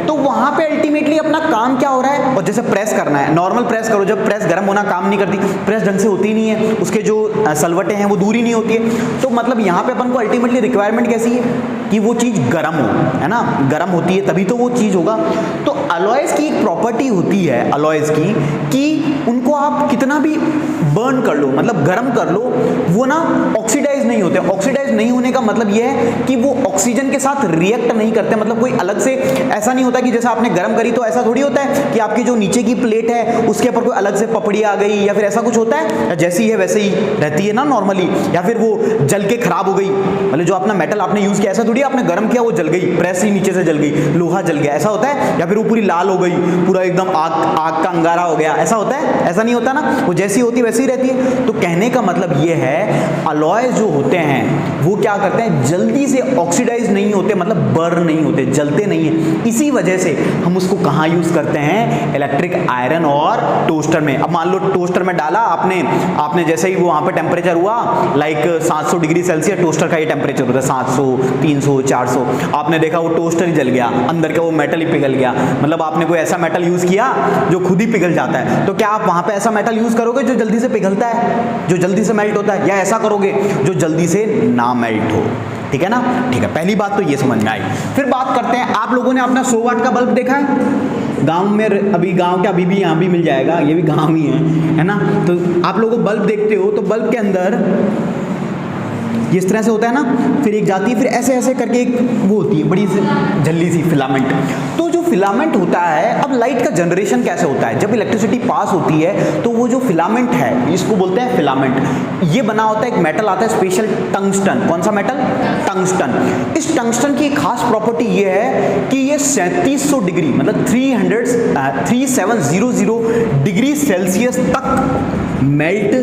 तो वहाँ पे अल्टीमेटली अपना काम क्या हो रहा है, और जैसे प्रेस करना है, नॉर्मल प्रेस करो, जब प्रेस गर्म होना काम नहीं करती, प्रेस ढंग से होती नहीं है, उसके जो सलवटें हैं वो दूर ही नहीं होती है। तो मतलब यहाँ पे अपन को अल्टीमेटली रिक्वायरमेंट कैसी है कि वो चीज़ गर्म हो, है ना, गर्म होती है तभी तो वो चीज़ होगा। तो अलॉयज की एक प्रॉपर्टी होती है अलॉयज की कि उनको आप कितना भी बर्न कर लो, मतलब गर्म कर लो, वो ना ऑक्सीडाइज नहीं होते। ऑक्सीडाइज नहीं होने का मतलब ये है कि वो ऑक्सीजन के साथ रिएक्ट नहीं करते, मतलब कोई अलग से ऐसा नहीं होता कि जैसा आपने गर्म करी तो ऐसा थोड़ी होता है कि आपकी जो नीचे की प्लेट है उसके ऊपर कोई अलग से पपड़ी आ गई या फिर ऐसा कुछ होता है, जैसी है वैसे ही रहती है ना नॉर्मली, या फिर वो जल के खराब हो गई, मतलब जो अपना मेटल आपने यूज किया ऐसा थोड़ी आपने गर्म किया वो जल गई, प्रेस ही नीचे से जल गई, लोहा जल गया, ऐसा होता है? या फिर वो पूरी लाल हो गई, पूरा एकदम आग का अंगारा हो गया, ऐसा होता है? ऐसा नहीं होता ना, वो जैसी होती है वैसी ही रहती है। तो कहने का मतलब ये है अलॉय जो होते हैं वो क्या करते हैं, जल्दी से ऑक्सीडाइज नहीं होते, मतलब बर्न नहीं होते, जलते नहीं है। इसी वजह से हम उसको कहाँ यूज करते हैं, इलेक्ट्रिक आयरन और टोस्टर में। अब मान लो टोस्टर में डाला आपने जैसे ही वो वहाँ पे टेम्परेचर हुआ लाइक 700 डिग्री सेल्सियस, टोस्टर का ये टेम्परेचर होता है 700, 300, 400, आपने देखा वो टोस्टर ही जल गया, अंदर का वो मेटल ही पिघल गया, मतलब आपने कोई ऐसा मेटल यूज किया जो खुद ही पिघल जाता है। तो क्या आप वहाँ पे ऐसा मेटल यूज करोगे जो जल्दी से पिघलता है, जो जल्दी से मेल्ट होता है, या ऐसा करोगे जो जल्दी से ना मेल्ट हो? ठीक है ना, ठीक है, पहली बात तो ये समझ में आई। फिर बात करते हैं, आप लोगों ने अपना 100 वाट का बल्ब देखा है गांव में? अभी गांव के अभी भी यहाँ भी मिल जाएगा, ये भी गांव ही है ना। तो आप लोगों बल्ब देखते हो तो बल्ब के अंदर इस तरह से होता है ना, फिर एक जाती है, फिर ऐसे ऐसे करके एक वो होती है बड़ी सी झल्ली सी फिलामेंट। तो जो फिलामेंट होता है, अब लाइट का जनरेशन कैसे होता है, जब इलेक्ट्रिसिटी पास होती है तो वो जो फिलामेंट है इसको बोलते हैं फिलामेंट। ये बना होता है, एक मेटल आता है स्पेशल, टंगस्टन। कौन सा मेटल? टंगस्टन। इस टंगस्टन की एक खास प्रॉपर्टी ये है कि ये 3700 डिग्री मतलब 3700 डिग्री सेल्सियस तक मेल्ट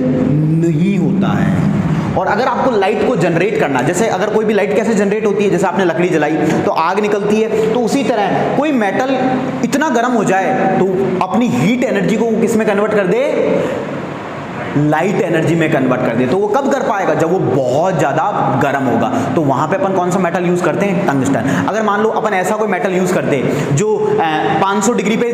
नहीं होता है। और अगर आपको लाइट को जनरेट करना, जैसे अगर कोई भी लाइट कैसे जनरेट होती है, जैसे आपने लकड़ी जलाई तो आग निकलती है, तो उसी तरह कोई मेटल इतना गर्म हो जाए तो अपनी हीट एनर्जी को किस में कन्वर्ट कर दे, लाइट एनर्जी में कन्वर्ट कर दे। तो वो कब कर पाएगा, जब वो बहुत ज्यादा गर्म होगा। तो वहां पे अपन कौन सा मेटल यूज करते हैं, टंगस्टन। अगर मान लो अपन ऐसा कोई मेटल यूज करते जो 500 डिग्री पे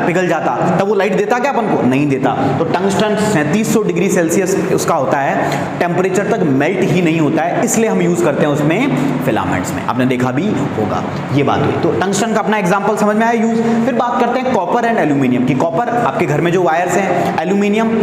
पिघल जाता, तब वो लाइट देता क्या अपन को? नहीं देता। तो टंगस्टन 3700 डिग्री सेल्सियस उसका होता है, टेम्परेचर तक मेल्ट ही नहीं होता है, इसलिए हम यूज करते हैं उसमें फिलामेंट्स में। आपने देखा भी होगा, ये बात हुई। तो टंगस्टन का अपना एग्जाम्पल समझ में आया यूज। फिर बात करते हैं कॉपर एंड एल्यूमिनियम की। कॉपर आपके घर में जो वायर्स हैं, एल्यूमिनियम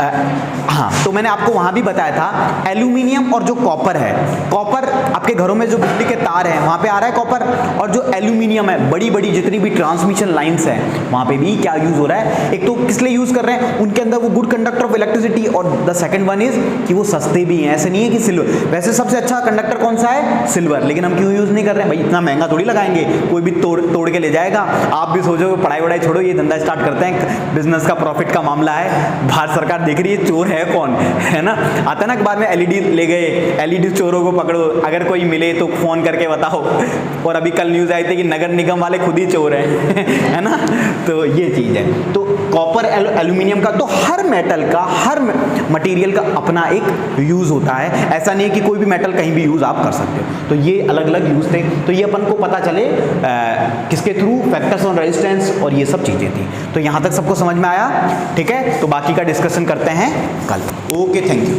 हाँ, तो मैंने आपको वहां भी बताया था, एल्यूमिनियम और जो कॉपर है, कॉपर आपके घरों में जो बिजली के तार हैं वहां पे आ रहा है कॉपर, और जो एल्यूमिनियम है, बड़ी बड़ी जितनी भी ट्रांसमिशन लाइंस हैं वहां पे भी क्या यूज हो रहा है, एक तो किस लिए यूज कर रहे हैं, उनके अंदर वो गुड कंडक्टर ऑफ इलेक्ट्रिसिटी, और द सेकंड वन इज कि वो सस्ते भी हैं। ऐसे नहीं है कि सिल्वर, वैसे सबसे अच्छा कंडक्टर कौन सा है, सिल्वर, लेकिन हम क्यों यूज नहीं कर रहे हैं भाई, इतना महंगा थोड़ी लगाएंगे, कोई भी तोड़ के ले जाएगा। आप भी सोचो पढ़ाई वढ़ाई छोड़ो, ये धंधा स्टार्ट करते हैं, बिजनेस का प्रॉफिट का मामला है, भारत सरकार देख रही है चोर है कौन, है ना। आता ना कि बाद में एलईडी ले गए, एलईडी चोरों को पकड़ो, अगर कोई मिले तो फोन करके बताओ। और अभी कल न्यूज आई थी कि नगर निगम वाले खुद ही चोर हैं है ना। तो ये चीज है। तो कॉपर एल्यूमिनियम का, तो हर मेटल का, हर मटेरियल का अपना एक यूज होता है। ऐसा नहीं है कि कोई भी मेटल कहीं भी यूज आप कर सकते हो। तो ये अलग अलग यूज थे, तो ये अपन को पता चले किसके थ्रू, फैक्टर्स ऑन रेजिस्टेंस और ये सब चीजें थी। तो यहां तक सबको समझ में आया, ठीक है। तो बाकी का डिस्कशन करते हैं कल। Okay, thank you.